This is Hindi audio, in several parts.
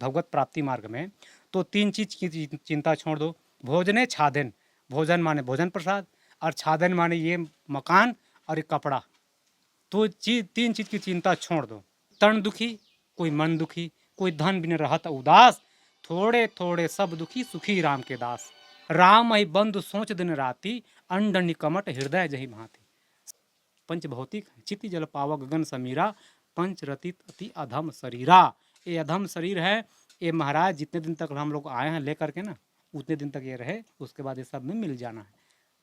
भगवत प्राप्ति मार्ग में, तो तीन चीज की चिंता छोड़ दो। भोजने छादन, भोजन माने भोजन प्रसाद, और छादन माने ये मकान और ये कपड़ा। तो तीन चीज की चिंता छोड़ दो। तन दुखी, कोई मन दुखी, कोई धन बिन रहत उदास, थोड़े थोड़े सब दुखी सुखी राम के दास। राम ही बंधु सोच दिन राति, अंड निकमट हृदय जही भांति। पंच भौतिक चिति जल पाव गगन समीरा, पंच रतित अति अधम शरीरा। ये अधम शरीर है, ये महाराज जितने दिन तक हम लोग आए हैं लेकर के ना, उतने दिन तक ये रहे, उसके बाद ये सब में मिल जाना है।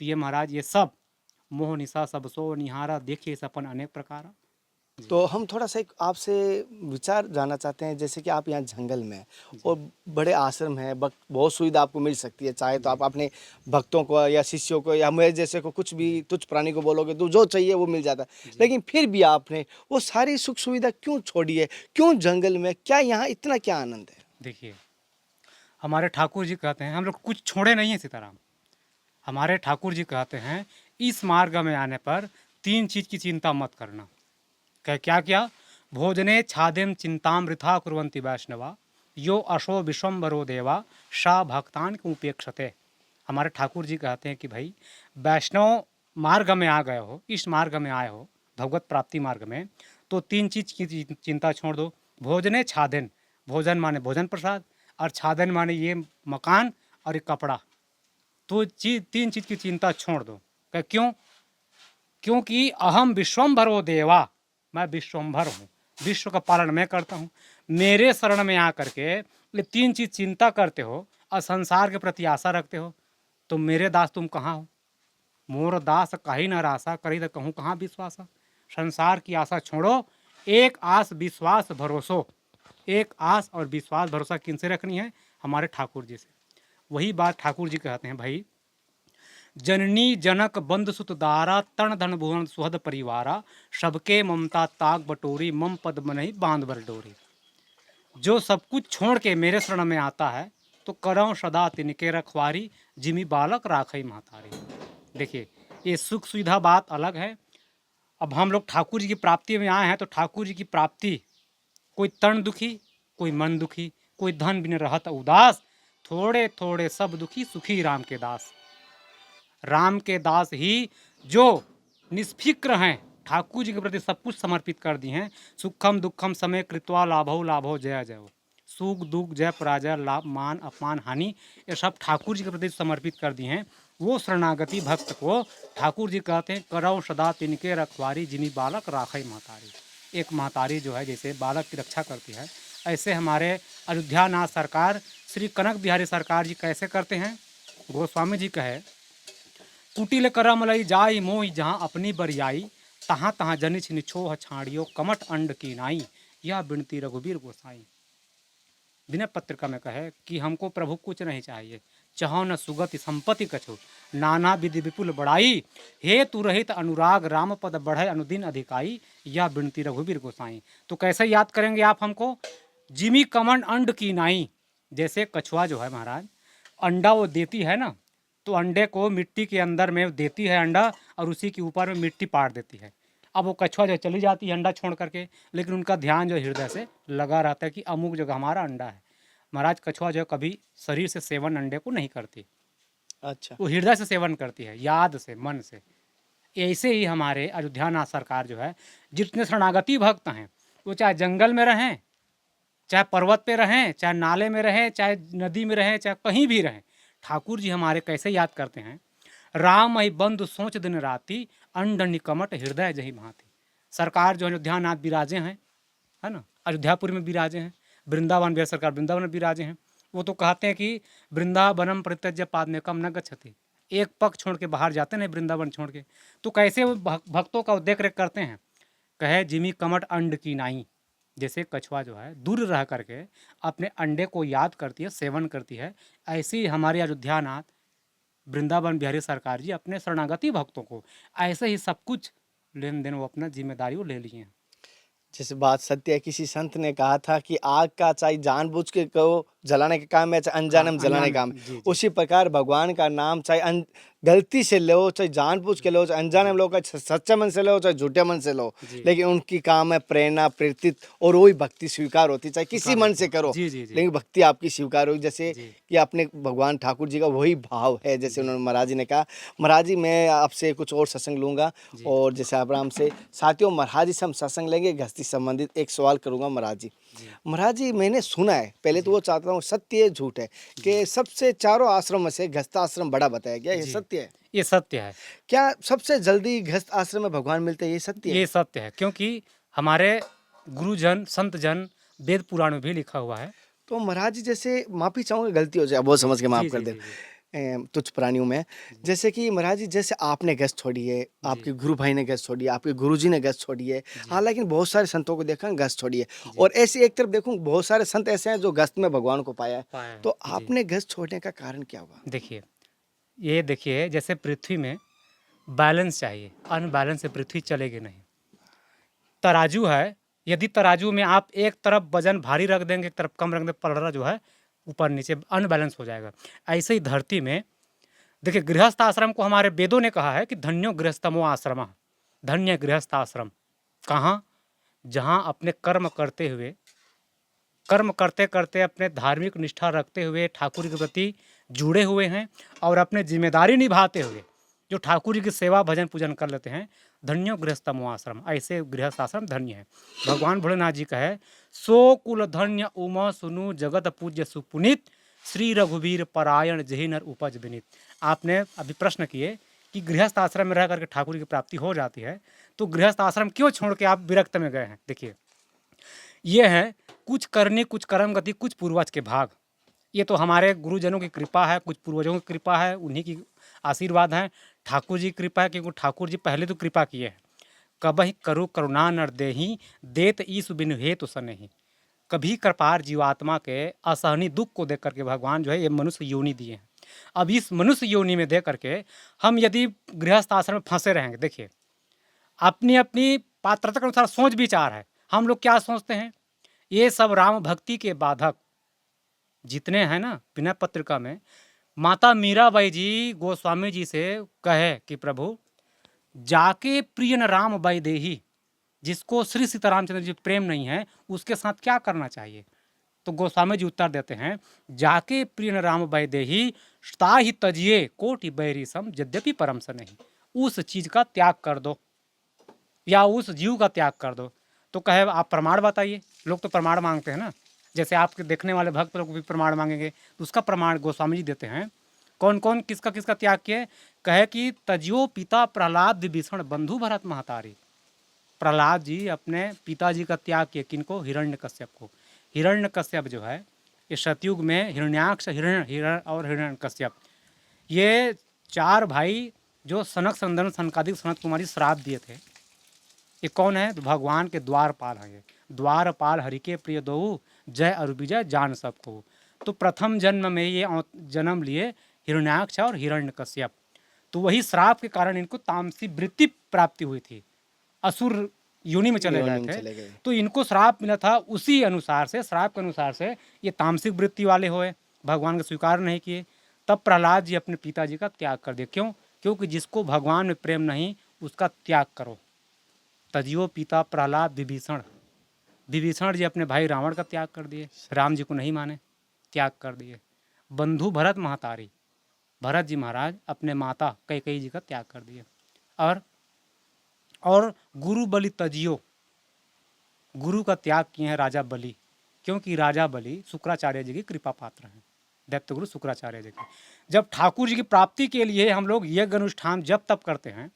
तो ये महाराज ये सब मोह निशा सब सो निहारा, देखिए सपन अनेक प्रकार। तो हम थोड़ा सा एक आपसे विचार जानना चाहते हैं, जैसे कि आप यहाँ जंगल में हैं और बड़े आश्रम हैं, बहुत सुविधा आपको मिल सकती है। चाहे तो आप अपने भक्तों को या शिष्यों को या मेरे जैसे को कुछ भी तुच्छ प्राणी को बोलोगे तो जो चाहिए वो मिल जाता है, लेकिन फिर भी आपने वो सारी सुख सुविधा क्यों छोड़ी है? क्यों जंगल में? क्या यहाँ इतना क्या आनंद है? देखिए, हमारे ठाकुर जी कहते हैं, हम लोग कुछ छोड़े नहीं है सीताराम। हमारे ठाकुर जी कहते हैं, इस मार्ग में आने पर तीन चीज की चिंता मत करना। क्या क्या? भोजने छादेम चिंताम वृथा कुर्वन्ति वैष्णवा, यो अशो विश्वम्भरो देवा शा भक्तान को उपेक्षते। हमारे ठाकुर जी कहते हैं कि भाई वैष्णव मार्ग में आ गए हो, इस मार्ग में आए हो भगवत प्राप्ति मार्ग में, तो तीन चीज की चिंता छोड़ दो। भोजने छादन, भोजन माने भोजन प्रसाद, और छादन माने ये मकान और ये कपड़ा। तो तीन चीज की चिंता छोड़ दो। क्यों? क्योंकि अहम विश्वम्भरो देवा, मैं विश्वम्भर हूँ, विश्व का पालन मैं करता हूँ। मेरे शरण में आकर के ये तीन चीज चिंता करते हो और संसार के प्रति आशा रखते हो, तो मेरे दास तुम कहाँ हो? मोर दास कहीं न रासा, करी तो कहूँ कहाँ विश्वासा। संसार की आशा छोड़ो, एक आस विश्वास भरोसो। एक आस और विश्वास भरोसा किनसे रखनी है? हमारे ठाकुर जी से। वही बात ठाकुर जी कहते हैं, भाई जननी जनक बंधु सुत दारा, तन धन भुवन सुहद परिवारा, सबके ममता ताक बटोरी, मम पद मनहि बांध बर डोरी। जो सब कुछ छोड़ के मेरे शरण में आता है, तो करऊं सदा तिनके रखवारी, जिमी बालक राखई महतारी। देखिए, ये सुख सुविधा बात अलग है। अब हम लोग ठाकुर जी की प्राप्ति में आए हैं, तो ठाकुर जी की प्राप्ति, कोई तन दुखी, कोई मन दुखी, कोई धन बिन रहत उदास, थोड़े थोड़े सब दुखी सुखी राम के दास। राम के दास ही जो निष्फिक्र हैं, ठाकुर जी के प्रति सब कुछ समर्पित कर दी हैं। सुखम दुखम समय कृत्वा लाभो लाभो जय जय, सुख दुख जय पराजय लाभ मान अपमान हानि, ये सब ठाकुर जी के प्रति समर्पित कर दी हैं। वो शरणागति भक्त को ठाकुर जी कहते हैं, करौ सदा तिनके रखवारी, जिमी बालक राखई महतारी। एक महतारी जो है जैसे बालक की रक्षा करती है, ऐसे हमारे अयोध्यानाथ सरकार श्री कनक बिहारी सरकार जी कैसे करते हैं? गोस्वामी जी कहे, कुटिल करम लई जाई मोई, जहाँ अपनी बरियाई, तहाँ तहाँ जनिछ निछोह छाड़ियो, कमट अंड की नाई, यह बिनती रघुवीर गोसाई। विनय पत्रिका में कहे कि हमको प्रभु कुछ नहीं चाहिए, चाहो न सुगति संपत्ति कछु, नाना विधि विपुल बड़ाई, हे तू रहित अनुराग राम पद बढ़े अनुदिन अधिकाई, यह बिनती रघुवीर गोसाई। तो कैसे याद करेंगे आप हमको? जिमी कमंड अंड की नाई। जैसे कछुआ जो है महाराज, अंडा वो देती है ना, तो अंडे को मिट्टी के अंदर में देती है अंडा, और उसी के ऊपर में मिट्टी पाड़ देती है। अब वो कछुआ जो चली जाती है अंडा छोड़ करके, लेकिन उनका ध्यान जो हृदय से लगा रहता है कि अमुक जगह हमारा अंडा है। महाराज कछुआ जो कभी शरीर से सेवन अंडे को नहीं करती, अच्छा। वो हृदय से सेवन करती है, याद से, मन से। ऐसे ही हमारे अयोध्यानाथ सरकार जो है, जितने शरणागति भक्त हैं, वो चाहे जंगल में रहें, चाहे पर्वत पे रहें, चाहे नाले में रहें, चाहे नदी में रहें, चाहे कहीं भी रहें, ठाकुर जी हमारे कैसे याद करते हैं? राम ही बंधु सोच दिन राति, अंड निकमट हृदय जही भांति। सरकार जो अयोध्यानाथ विराजे हैं, है ना, अयोध्यापुरी में विराजे हैं, वृंदावन भी सरकार वृंदावन में विराजे हैं। वो तो कहते हैं कि वृंदावनम परित्यज्य पादमेकम न गच्छति, एक पग छोड़ के बाहर जाते नहीं वृंदावन छोड़ के। तो कैसे वो भक्तों का देख रेख करते हैं? कहे जिमी कमट अंड की नाई। जैसे कछुआ जो है दूर रह करके अपने अंडे को याद करती है, सेवन करती है, ऐसे ही हमारे अयोध्यानाथ वृंदावन बिहारी सरकार जी अपने शरणागति भक्तों को ऐसे ही सब कुछ लेन देन वो अपना जिम्मेदारी वो ले लिए हैं। जैसे बात सत्य है, किसी संत ने कहा था कि आग का चाहे जानबूझ के कहो जलाने का काम है, चाहे अनजाने में जलाने का काम है। जी, जी। उसी प्रकार भगवान का नाम चाहे गलती से लो, चाहे जानबूझ के लो, चाहे अनजाने में लो, चाहे सच्चे मन से लो, चाहे झूठे मन से लो, जी। लेकिन उनकी काम है प्रेरणा, प्रेरित, और वही भक्ति स्वीकार होती है, चाहे किसी स्वीकार मन होती से है। करो, जी, जी, जी। लेकिन भक्ति आपकी स्वीकार होगी। जैसे जी। कि अपने भगवान ठाकुर जी का वही भाव है, जैसे जी। उन्होंने महाराज जी ने कहा। महाराज जी, मैं आपसे कुछ और सत्संग लूंगा, जी। और जैसे आराम से साथियों महाराज जी से हम सत्संग लेंगे, गृहस्थी संबंधित एक सवाल करूंगा महाराज जी। जी। महाराज जी, मैंने सुना है, पहले तो जी। वो चाहता हूँ सत्य है झूठ है, जी। कि सबसे चारों आश्रम में से गृहस्थ आश्रम बड़ा बताया गया, ये जी। सत्य है? ये सत्य है। क्या सबसे जल्दी गृहस्थ आश्रम में भगवान मिलते हैं, ये सत्य ये है? सत्य है, क्योंकि हमारे गुरुजन, संतजन, वेद पुराण में भी लिखा हुआ है। तो महाराज जी, जैसे माफी चाहूंगा गलती हो जाए, बहुत जी, समझ के जी, माफ कर जी, दे, जी, जी। तुच्छ प्राणियों में। जी। जैसे कि महाराज जी, जैसे आपने गैस छोड़ी है, जी। आपके गुरु भाई ने गैस छोड़ी है, आपके गुरु जी ने गैस छोड़ी है, जी। हालांकि बहुत सारे संतों को देखा गैस छोड़ी है, जी। और ऐसी एक तरफ देखूं बहुत सारे संत ऐसे हैं जो गस्त में भगवान को पाया है। पाया है। तो जी। आपने गैस छोड़ने का कारण क्या हुआ? देखिए, ये देखिए, जैसे पृथ्वी में बैलेंस चाहिए, अनबैलेंस से पृथ्वी चलेगी नहीं। तराजू है, यदि तराजू में आप एक तरफ वजन भारी रख देंगे, एक तरफ कम रख देंगे, पलड़ा जो है ऊपर नीचे अनबैलेंस हो जाएगा। ऐसे ही धरती में देखिए, गृहस्थ आश्रम को हमारे वेदों ने कहा है कि धन्यो गृहस्थमो आश्रम, धन्य गृहस्थ आश्रम। कहाँ? जहाँ अपने कर्म करते करते अपने धार्मिक निष्ठा रखते हुए ठाकुर के प्रति जुड़े हुए हैं, और अपने जिम्मेदारी निभाते हुए जो ठाकुर जी की सेवा भजन पूजन कर लेते हैं, धन्यो गृहस्थमो आश्रम, ऐसे गृहस्थ आश्रम धन्य है। भगवान भोलेनाथ जी का है, सो कुल धन्य उमा सुनु जगत पूज्य सुपुनीत, श्री रघुवीर परायण जही नर उपज विनीत। आपने अभी प्रश्न किए कि गृहस्थ आश्रम में रह करके ठाकुर की प्राप्ति हो जाती है, तो गृहस्थ आश्रम क्यों छोड़ के आप विरक्त में गए हैं? देखिए, ये है कुछ करनी, कुछ कर्म गति, कुछ पूर्वज के भाग। ये तो हमारे गुरुजनों की कृपा है, कुछ पूर्वजों की कृपा है, उन्हीं की आशीर्वाद है, ठाकुर जी की कृपा है, क्योंकि ठाकुर जी पहले तो कृपा किए हैं। कबहि करु करुणा नर देहि, देत ईसु बिनु हेतु सनेहि। कभी कृपार जीवात्मा के असहनीय दुख को देख करके भगवान जो है ये मनुष्य योनि दिए हैं। अब इस मनुष्य योनि में देख करके हम यदि गृहस्थ आश्रम में फंसे रहेंगे, देखिए, अपनी अपनी पात्रता के अनुसार सोच विचार है। हम लोग क्या सोचते हैं, ये सब राम भक्ति के बाधक जितने हैं ना, विनय पत्रिका में माता मीराबाई जी गोस्वामी जी से कहे कि प्रभु, जाके प्रिय न राम बाई देही, जिसको श्री सीतारामचंद्र जी प्रेम नहीं है, उसके साथ क्या करना चाहिए? तो गोस्वामी जी उत्तर देते हैं, जाके प्रिय न राम बाई देही, ताहि तजिए कोटि बैरी सम, यद्यपि परम स नहीं। उस चीज का त्याग कर दो, या उस जीव का त्याग कर दो। तो कहे आप प्रमाण बताइए। लोग तो प्रमाण मांगते हैं ना, जैसे आपके देखने वाले भक्त लोग भी प्रमाण मांगेंगे, तो उसका प्रमाण गोस्वामी जी देते हैं। कौन कौन किसका किसका त्याग किए? कहे कि तजियो पिता प्रहलाद विभीषण बंधु भरत महतारी। प्रहलाद जी अपने पिताजी का त्याग किए, किनको? हिरण्यकश्यप को। हिरण्यकश्यप जो है, ये सतयुग में हिरण्याक्ष, हिरण और हिरण्यकश्यप, ये चार भाई जो सनक संदन सनकादिक सनत कुमारी श्राप दिए थे। ये कौन है? तो भगवान के द्वारपाल हैं। ये द्वारपाल हरि के प्रिय दो, जय अरु विजय जान सबको। तो प्रथम जन्म में ये जन्म लिए हिरण्याक्ष और हिरण्यकश्यप। तो वही श्राप के कारण इनको तामसी वृत्ति प्राप्ति हुई थी, असुर योनि में चले योनि गए में थे। चले गए। तो इनको श्राप मिला था, उसी अनुसार से, श्राप के अनुसार से ये तामसिक वृत्ति वाले हुए, भगवान का स्वीकार नहीं किए। तब प्रहलाद जी अपने पिताजी का त्याग कर दिए। क्यों? क्योंकि जिसको भगवान में प्रेम नहीं, उसका त्याग करो। तजियो पिता प्रहलाद विभीषण, विभीषण जी अपने भाई रावण का त्याग कर दिए, राम जी को नहीं माने, त्याग कर दिए। बंधु भरत महतारी, भरत जी महाराज अपने माता कैकेयी जी का त्याग कर दिए। और गुरु बलि तजियो, गुरु का त्याग किए हैं राजा बलि, क्योंकि राजा बलि शुक्राचार्य जी की कृपा पात्र हैं, दैत्य गुरु शुक्राचार्य जी की। जब ठाकुर जी की प्राप्ति के लिए हम लोग यज्ञ अनुष्ठान जब तब करते हैं,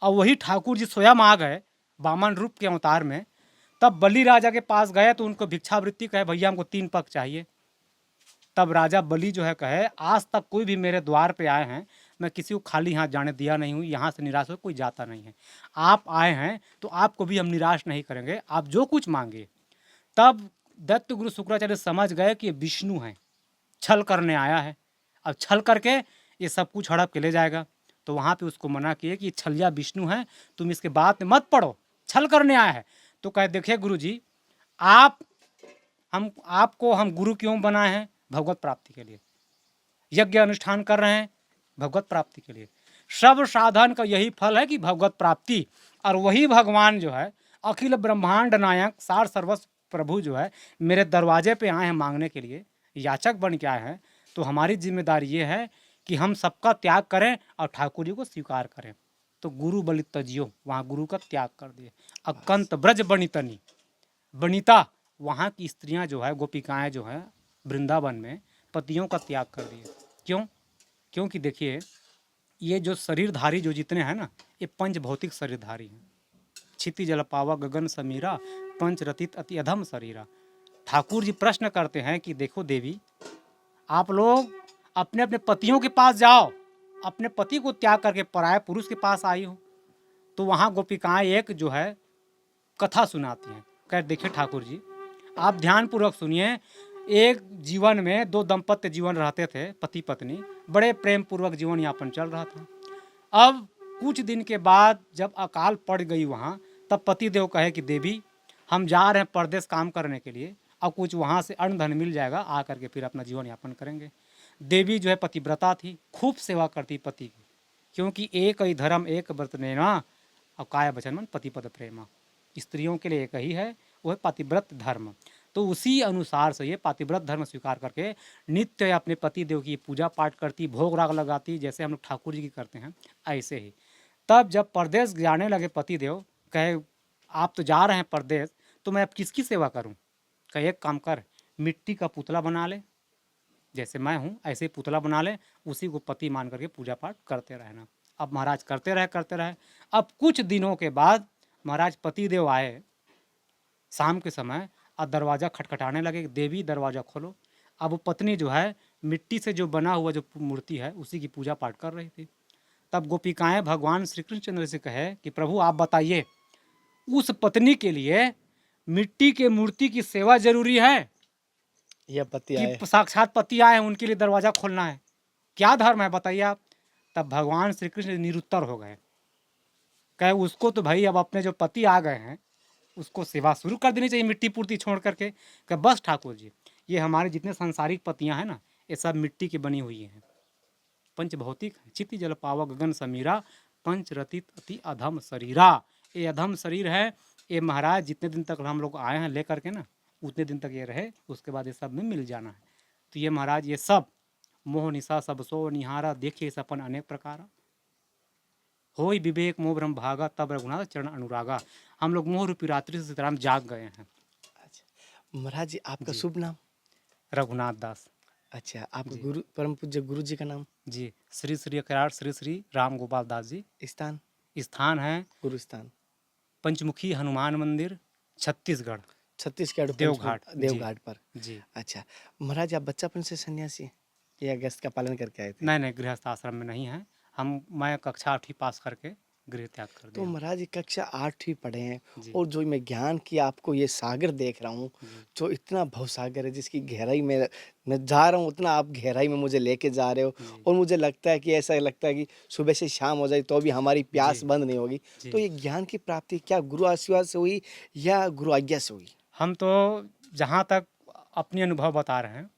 और वही ठाकुर जी स्वयं आ गए वामन रूप के अवतार में, तब बलि राजा के पास गए तो उनको भिक्षावृत्ति कहे, भैया हमको 3 पग चाहिए। तब राजा बलि जो है कहे, आज तक कोई भी मेरे द्वार पे आए हैं, मैं किसी को खाली हाथ जाने दिया नहीं हूँ, यहाँ से निराश हो कोई जाता नहीं है। आप आए हैं तो आपको भी हम निराश नहीं करेंगे, आप जो कुछ मांगे। तब दत्त गुरु शुक्राचार्य समझ गए कि ये विष्णु है, छल करने आया है, अब छल करके ये सब कुछ हड़प के ले जाएगा। तो वहाँ पे उसको मना किए कि ये छलिया विष्णु है, तुम इसके बात में मत पड़ो, छल करने आया है। तो कहे, देखिए गुरु जी, आप हम आपको हम गुरु क्यों बनाए हैं? भगवत प्राप्ति के लिए, यज्ञ अनुष्ठान कर रहे हैं भगवत प्राप्ति के लिए। सब साधन का यही फल है कि भगवत प्राप्ति। और वही भगवान जो है अखिल ब्रह्मांड नायक सार सर्वस्व प्रभु जो है मेरे दरवाजे पे आए हैं मांगने के लिए, याचक बन के आए हैं। तो हमारी जिम्मेदारी ये है कि हम सबका त्याग करें और ठाकुर जी को स्वीकार करें। तो गुरु बलि तजियो, वहाँ गुरु का त्याग कर दिए। अकंत ब्रज बनितनी, बनिता वहाँ की स्त्रियाँ जो है, गोपिकाएँ जो हैं वृंदावन में, पतियों का त्याग कर दिए। क्यों? क्योंकि देखिए ये जो शरीरधारी जो जितने हैं ना, ये पंच भौतिक शरीरधारी हैं। क्षिति जल पावा गगन समीरा, पंच रतित अति अधम शरीरा। ठाकुर जी प्रश्न करते हैं कि देखो देवी, आप लोग अपने अपने पतियों के पास जाओ, अपने पति को त्याग करके पराये पुरुष के पास आई हो। तो वहाँ गोपिकाएं एक जो है कथा सुनाती हैं। कह देखिए ठाकुर जी, आप ध्यानपूर्वक सुनिए। एक जीवन में दो दंपत्य जीवन रहते थे, पति पत्नी, बड़े प्रेम पूर्वक जीवन यापन चल रहा था। अब कुछ दिन के बाद जब अकाल पड़ गई वहाँ, तब पति देव कहे कि देवी हम जा रहे हैं परदेश काम करने के लिए, अब कुछ वहाँ से अन्न धन मिल जाएगा, आ करके फिर अपना जीवन यापन करेंगे। देवी जो है पतिव्रता थी, खूब सेवा करती पति की, क्योंकि एक ही धर्म एक व्रत नेना और काय वचन मन पति पद प्रेमा। स्त्रियों के लिए एक ही है, वो है पतिव्रत धर्म। तो उसी अनुसार से ये पतिव्रत धर्म स्वीकार करके नित्य अपने पति देव की पूजा पाठ करती, भोग राग लगाती, जैसे हम लोग ठाकुर जी की करते हैं ऐसे ही। तब जब परदेश जाने लगे पति देव, कहे आप तो जा रहे हैं परदेश, तो मैं अब किसकी सेवा करूं? कहे एक काम कर, मिट्टी का पुतला बना ले, जैसे मैं हूँ ऐसे ही पुतला बना ले, उसी को पति मान करके पूजा पाठ करते रहना। अब महाराज करते रहे। अब कुछ दिनों के बाद महाराज पति देव आए शाम के समय और दरवाज़ा खटखटाने लगे, देवी दरवाज़ा खोलो। अब वो पत्नी जो है मिट्टी से जो बना हुआ जो मूर्ति है उसी की पूजा पाठ कर रही थी। तब गोपिकाएं भगवान श्री कृष्णचंद्र से कहे कि प्रभु आप बताइए, उस पत्नी के लिए मिट्टी के मूर्ति की सेवा जरूरी है यह पति आए। कि साक्षात पति आए हैं उनके लिए दरवाज़ा खोलना है? क्या धर्म है बताइए आप। तब भगवान श्री कृष्ण निरुत्तर हो गए। कहे उसको तो भाई अब अपने जो पति आ गए हैं उसको सेवा शुरू कर देनी चाहिए मिट्टी पूर्ति छोड़ करके। कहे बस ठाकुर जी, ये हमारे जितने सांसारिक पतियां हैं ना, ये सब मिट्टी की बनी हुई हैं, पंच भौतिक, चिति जल पावा गगन समीरा, पंच रतित अति अधम शरीरा। ये अधम शरीर है, ये महाराज जितने दिन तक हम लोग आए हैं लेकर के ना, उतने दिन तक ये रहे, उसके बाद ये सब में मिल जाना है। तो ये महाराज ये सब मोह निशा सब सो निहारा, देखिए सपन अनेक प्रकार, होई विवेक मोह ब्रह्म भागा, तब रघुनाथ चरण अनुरागा। हम लोग मोह रूपी रात्रि से सीताराम जाग गए हैं। अच्छा महाराज जी, आपका जी। शुभ नाम? रघुनाथ दास। अच्छा, आपके जी। गुरु परम पूज्य गुरु जी का नाम? जी, श्री श्री अकरार श्री श्री राम गोपाल दास जी। स्थान? स्थान है गुरु स्थान पंचमुखी हनुमान मंदिर, छत्तीसगढ़, छत्तीसगढ़ देवघाट। देवघाट पर। जी। अच्छा महाराज, आप बच्चापन से सन्यासी हैं या गृहस्थ का पालन करके आए थे? नहीं नहीं, गृहस्थ आश्रम में नहीं है मैं कक्षा 8वीं पास करके गृह त्याग कर तो दिया। महाराज जी कक्षा 8वीं पढ़े हैं जी। और जो मैं ज्ञान की आपको ये सागर देख रहा हूँ, जी। जो इतना भवसागर है जिसकी गहराई में मैं जा रहा हूँ, उतना आप गहराई में मुझे लेके जा रहे हो। जी। और मुझे लगता है कि ऐसा लगता है कि सुबह से शाम हो जाए तो भी हमारी प्यास जी। बंद नहीं होगी। जी। तो ये ज्ञान की प्राप्ति क्या गुरु आशीर्वाद से हुई या गुरु आज्ञा से हुई? हम तो जहाँ तक अपनी अनुभव बता रहे हैं,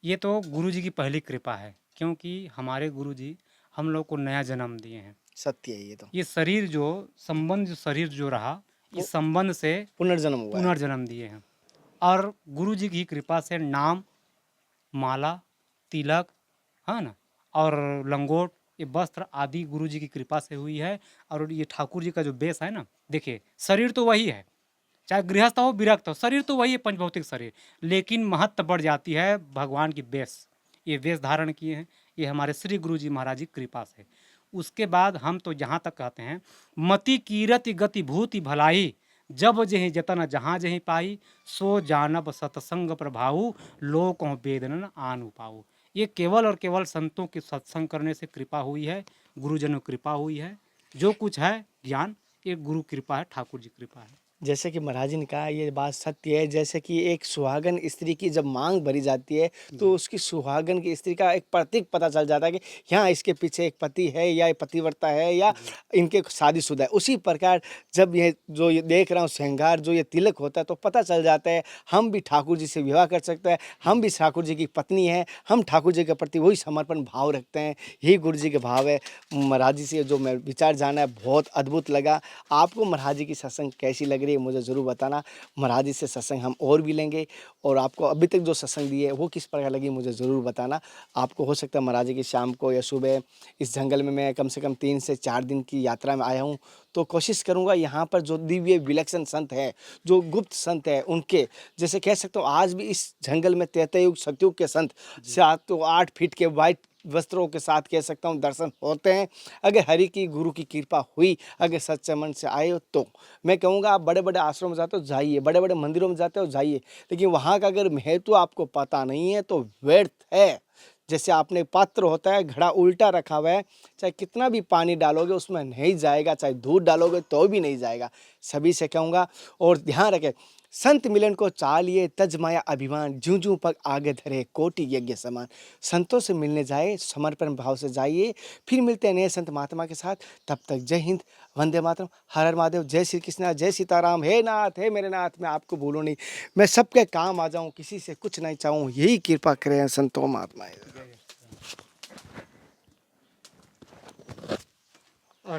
ये तो गुरु जी की पहली कृपा है, क्योंकि हमारे गुरु जी हम लोग को नया जन्म दिए हैं। सत्य है ये तो। ये शरीर जो संबंध जो शरीर जो रहा, इस संबंध से पुनर्जन्म हुआ है। पुनर्जन्म दिए हैं। और गुरु जी की कृपा से नाम, माला, तिलक, है ना, और लंगोट, ये वस्त्र आदि गुरु जी की कृपा से हुई है। और ये ठाकुर जी का जो बेस है ना, देखिए शरीर तो वही है, चाहे गृहस्थ हो विरक्त हो, शरीर तो वही है पंचभौतिक शरीर, लेकिन महत्व बढ़ जाती है भगवान की बेस। ये वेश धारण किए हैं, ये हमारे श्री गुरु जी महाराज की कृपा से। उसके बाद हम तो जहाँ तक कहते हैं, मति कीरति गति भूति भलाई, जब जहीं जतन जहाँ जहीं पाई, सो जानब सत्संग प्रभाऊ, लोक वेदन आन उपाऊ। ये केवल और केवल संतों के सत्संग करने से कृपा हुई है, गुरुजनों की कृपा हुई है। जो कुछ है ज्ञान, ये गुरु कृपा है, ठाकुर जी कृपा है। जैसे कि महाराज जी ने कहा ये बात सत्य है, जैसे कि एक सुहागन स्त्री की जब मांग भरी जाती है तो उसकी सुहागन की स्त्री का एक प्रतीक पता चल जाता है कि यहाँ इसके पीछे एक पति है या एक पतिव्रता है या इनके शादीशुदा है। उसी प्रकार जब ये जो ये देख रहा हूँ श्रृंगार जो ये तिलक होता है तो पता चल जाता है हम भी ठाकुर जी से विवाह कर सकते हैं, हम भी ठाकुर जी की पत्नी हैं, हम ठाकुर जी के प्रति वही समर्पण भाव रखते हैं। यही गुरु जी के भाव है। महाराज जी से जो मैं विचार जाना है बहुत अद्भुत लगा। आपको महाराज जी की सत्संग कैसी लग रही है मुझे ज़रूर बताना। महाराज जी से सत्संग हम और भी लेंगे और आपको अभी तक जो सत्संग दी है वो किस प्रकार लगी मुझे ज़रूर बताना। आपको हो सकता है महाराज जी की शाम को या सुबह इस जंगल में मैं कम से कम 3 से 4 दिन की यात्रा में आया हूँ, तो कोशिश करूँगा यहाँ पर जो दिव्य विलक्षण संत है, जो गुप्त संत है उनके जैसे कह सकता हूँ आज भी इस जंगल में त्रेता युग सतयुग के संत 7 तो 8 फीट के वाइट वस्त्रों के साथ कह सकता हूँ दर्शन होते हैं। अगर हरि की गुरु की कृपा हुई, अगर सच्चे मन से आए हो तो मैं कहूँगा आप बड़े बड़े आश्रम में जाते हो जाइए, बड़े बड़े मंदिरों में जाते हो जाइए, लेकिन वहाँ का अगर महत्व आपको पता नहीं है तो व्यर्थ है। जैसे आपने पात्र होता है घड़ा उल्टा रखा हुआ है, चाहे कितना भी पानी डालोगे उसमें नहीं जाएगा, चाहे दूध डालोगे तो भी नहीं जाएगा। सभी से कहूँगा और ध्यान रखें, संत मिलन को चालिए तज माया अभिमान, ज्यों ज्यों पग आगे धरे कोटि यज्ञ समान। संतों से मिलने जाए, समर्पण भाव से जाइए। फिर मिलते हैं नए संत महात्मा के साथ। तब तक जय हिंद, वंदे मातरम, हर हर महादेव, जय श्री कृष्णा, जय सीताराम। हे नाथ, हे मेरे नाथ, मैं आपको भूलूं नहीं, मैं सबके काम आ जाऊं, किसी से कुछ नहीं चाहूं, यही कृपा करें संतों महात्मा।